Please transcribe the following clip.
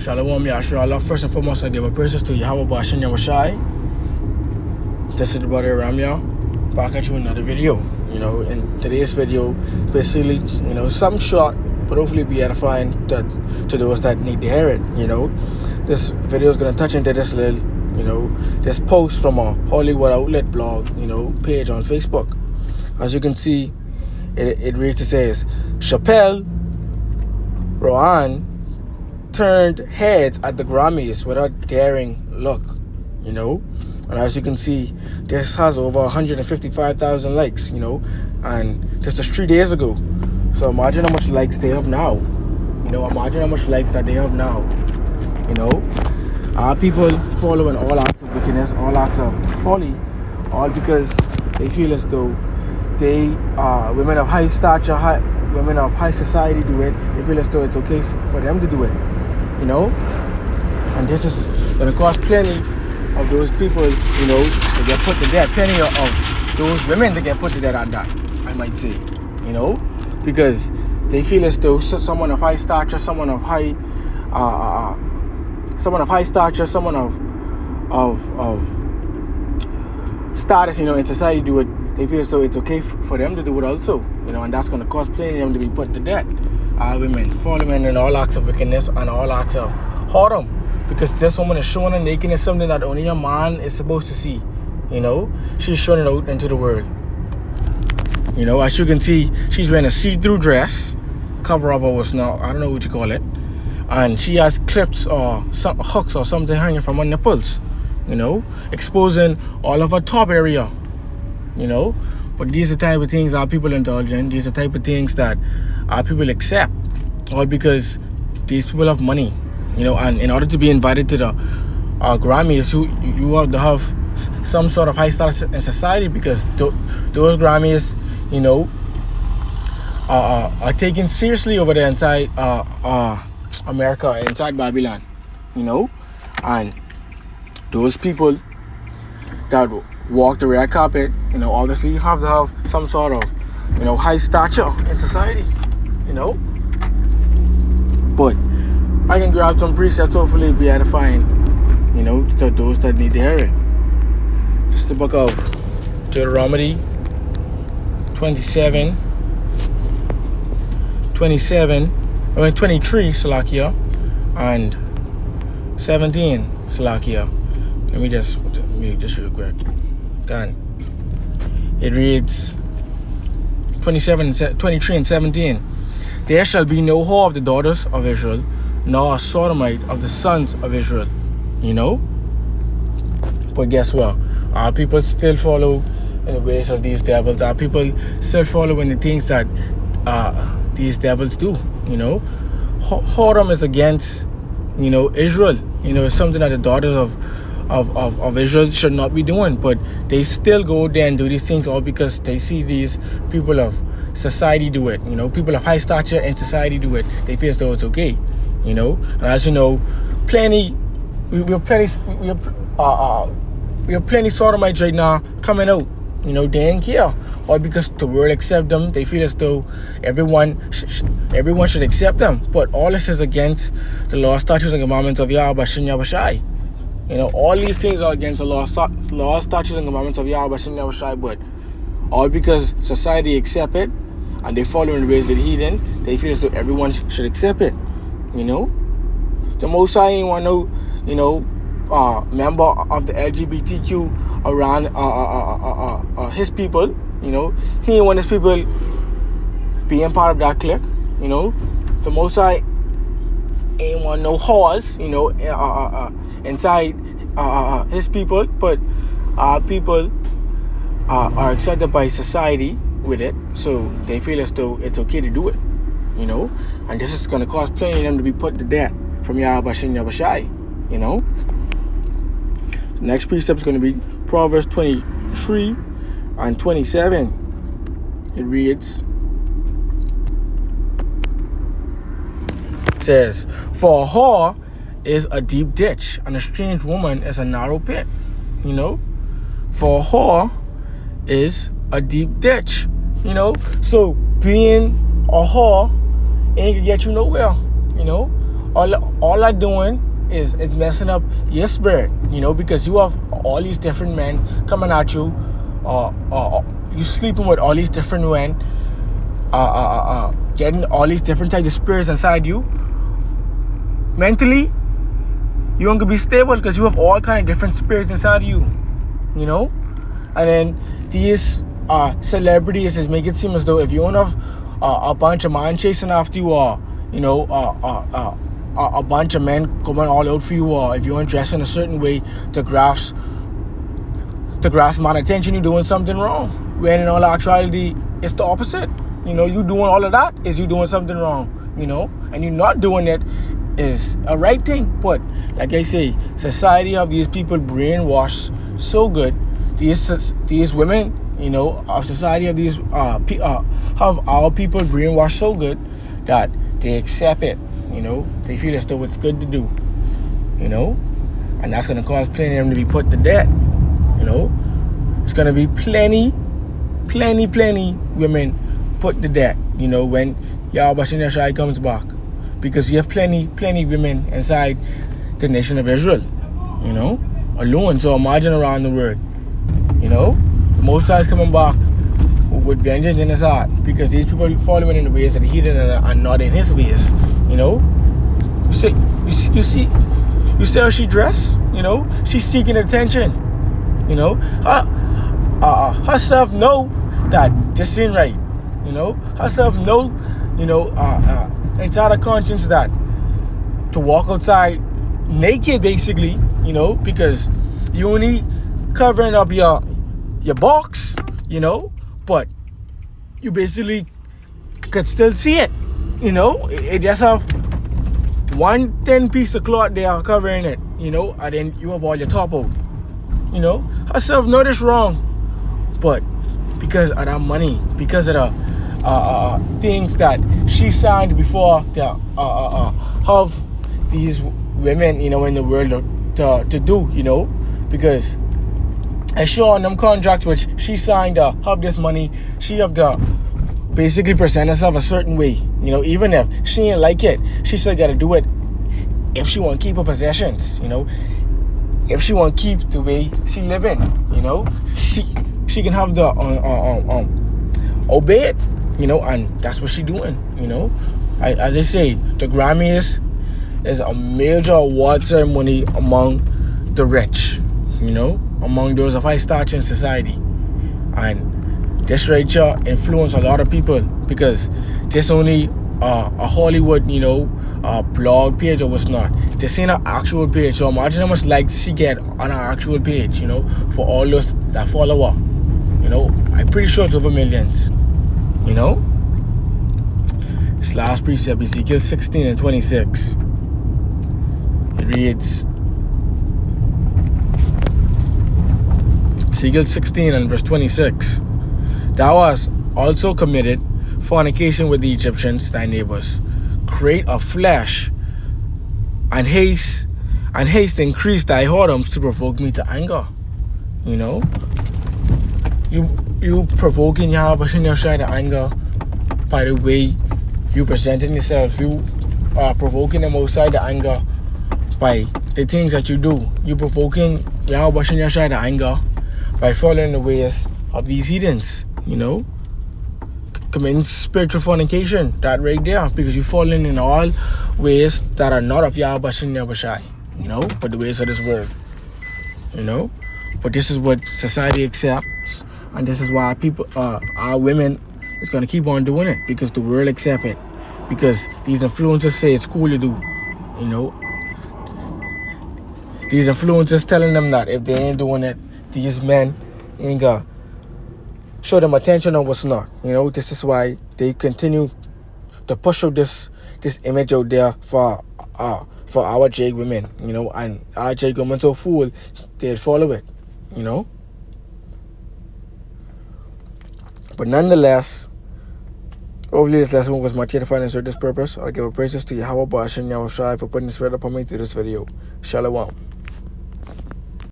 Shalom Yashra'Allah. First and foremost, I give a praises to Yahweh Bashin Yahweh. This is the brother Ramya. Back at you with another video. In today's video, basically, something short, but hopefully be edifying to those that need to hear it. This video is going to touch into this little, this post from a Hollywood Outlet blog, page on Facebook. As you can see, it reads, it says, Chappelle Roan turned heads at the Grammys with a daring look, And as you can see, this has over 155,000 likes, and this is 3 days ago. So imagine how much likes they have now. Imagine how much likes that they have now. People following all acts of wickedness, all acts of folly, all because they feel as though they women of high stature, women of high society do it. They feel as though it's okay for them to do it, And this is going to cause plenty of those people, to get put to death. Plenty of those women to get put to death at that, I might say, because they feel as though someone of high stature, someone of high stature, someone of status, in society do it. They feel as though it's okay for them to do it also, and that's going to cause plenty of them to be put to death. Women, following in all acts of wickedness and all acts of whoredom, because this woman is showing her nakedness, something that only a man is supposed to see. She's showing it out into the world. As you can see, she's wearing a see-through dress, cover up or what's not, I don't know what you call it, and she has clips or some hooks or something hanging from her nipples, exposing all of her top area. But these are the type of things our people indulge in. These are the type of things that our people accept, all because these people have money, and in order to be invited to the Grammys, you have to have some sort of high status in society, because those Grammys, are taken seriously over there inside America, inside Babylon, and those people that walk the red carpet, obviously you have to have some sort of, high stature in society, But I can grab some precepts, hopefully be edifying, to those that need to hear it. This is the book of Deuteronomy 23, Salakia, and 17, Salakia. Let me just mute this real quick. Done. It reads 23 and 17. There shall be no whore of the daughters of Israel, nor a sodomite of the sons of Israel. But guess what? Our people still follow in the ways of these devils. Our people still follow in the things that these devils do. Whoredom is against, Israel. It's something that the daughters of Israel should not be doing, but they still go there and do these things, all because they see these people of society do it. People of high stature in society do it. They feel as though it's okay. And as you know, we have plenty sodomites right now coming out. They ain't care, or because the world accept them, they feel as though everyone should accept them. But all this is against the law, statutes, and commandments of Yahweh Bashin Yahweh. All these things are against the law, statutes, and commandments of Yahweh Bashin Yahweh. But all because society accept it and they follow in the ways of the heathen, they feel as though everyone should accept it. The Most High ain't want no, member of the LGBTQ around his people. He ain't want his people being part of that clique. The Most High ain't want no whores, inside his people, but our people are accepted by society with it, so they feel as though it's okay to do it, and this is going to cause plenty of them to be put to death from Yahweh Bashin Yahweh. The next precept is going to be Proverbs 23 and 27. It reads, it says, for a whore is a deep ditch, and a strange woman is a narrow pit. For a whore is a deep ditch. So being a whore ain't gonna get you nowhere. all I doing is messing up your spirit, because you have all these different men coming at you, you sleeping with all these different men, getting all these different types of spirits inside you. Mentally, you aren't gonna be stable because you have all kind of different spirits inside of you, and then these celebrities is make it seem as though if you don't have a bunch of men chasing after you, or a bunch of men coming all out for you, or if you don't dress in a certain way to grasp my attention, you're doing something wrong. When in all actuality, it's the opposite. You doing all of that is you doing something wrong. And you not doing it is a right thing. But like I say, society of these people brainwashed so good. These women, our society of these have our people brainwashed so good that they accept it. They feel as though it's good to do. And that's gonna cause plenty of them to be put to death. It's gonna be plenty women put to death. When Yahweh Shai comes back, because you have plenty women inside the nation of Israel. Alone. So imagine around the world. Most High is coming back with vengeance in his heart, because these people following in the ways of the heathen and not in his ways. You see how she dressed. She's seeking attention. Herself know that this ain't right. Herself know. Inside her conscience that to walk outside naked, basically. Because you only covering up your box, but you basically could still see it. It just have one thin piece of cloth there covering it, and then you have all your top out. Herself know this wrong, but because of that money, because of the things that she signed before to have these women, in the world to do, because and sure on them contracts which she signed to have this money, she have to basically present herself a certain way. Even if she ain't like it, she still gotta do it if she want to keep her possessions. If she want to keep the way she living, she can have the obey it, and that's what she doing. As I say, the Grammys is a major award ceremony among the rich, among those of high stature in society. And this right here influence a lot of people, because this only a Hollywood, blog page or what's not. This ain't an actual page. So imagine how much likes she get on her actual page, for all those that follow her. I'm pretty sure it's over millions. This last precept, Ezekiel 16 and 26. It reads, Ezekiel 16 and verse 26. Thou hast also committed fornication with the Egyptians, thy neighbors. Create of flesh, and haste increase thy whoredoms to provoke me to anger. You provoking Yahweh Shai to anger by the way you presenting yourself. You are provoking the Most High to anger by the things that you do. You provoking Yahweh Shai to anger by following the ways of these heathens. Committing spiritual fornication, that right there, because you're falling in all ways that are not of Yahweh Shai, but the ways of this world. But this is what society accepts, and this is why people, our women, is gonna keep on doing it, because the world accept it, because these influencers say it's cool to do. These influencers telling them that if they ain't doing it, these men ain't gonna show them attention on what's not. This is why they continue to push out this image out there for our Jake women, and our Jake women so fool they'd follow it, But nonetheless, hopefully this lesson was much edified and served this purpose. I'll give a praises to Yahweh Ba'ashem Yahweh Shai for putting this word upon me through this video. Shalom.